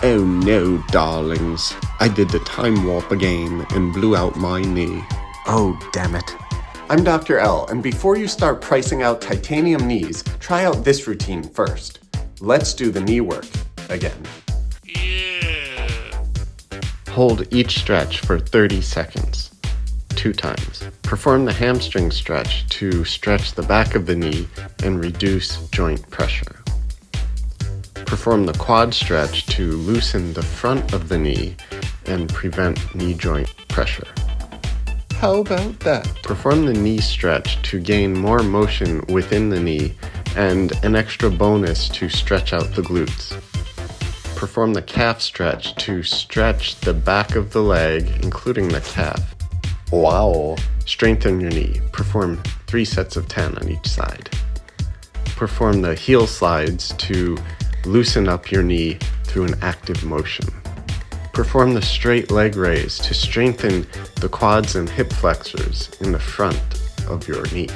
Oh no, darlings. I did the time warp again and blew out my knee. Oh, damn it. I'm Dr. L, and before you start pricing out titanium knees, try out this routine first. Let's do the knee work again. Hold each stretch for 30 seconds, 2 times. Perform the hamstring stretch to stretch the back of the knee and reduce joint pressure. Perform the quad stretch to loosen the front of the knee and prevent knee joint pressure. How about that? Perform the knee stretch to gain more motion within the knee and an extra bonus to stretch out the glutes. Perform the calf stretch to stretch the back of the leg, including the calf. Wow. Strengthen your knee. Perform 3 sets of 10 on each side. Perform the heel slides to loosen up your knee through an active motion. Perform the straight leg raise to strengthen the quads and hip flexors in the front of your knee.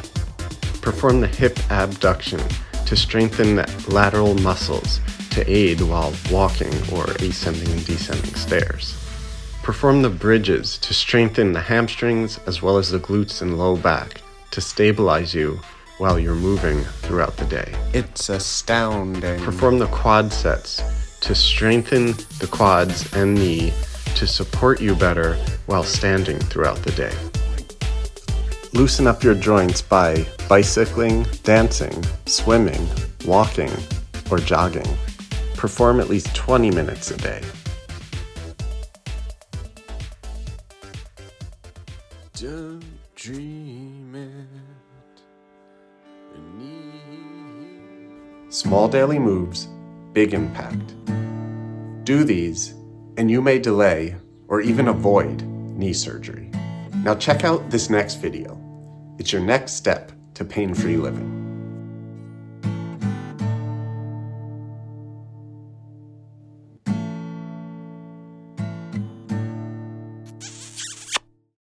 Perform the hip abduction to strengthen the lateral muscles to aid while walking or ascending and descending stairs. Perform the bridges to strengthen the hamstrings as well as the glutes and low back to stabilize you while you're moving throughout the day. It's astounding. Perform the quad sets to strengthen the quads and knee to support you better while standing throughout the day. Loosen up your joints by bicycling, dancing, swimming, walking, or jogging. Perform at least 20 minutes a day. Don't dream it. Small daily moves, big impact. Do these, and you may delay or even avoid knee surgery. Now check out this next video. It's your next step to pain-free living.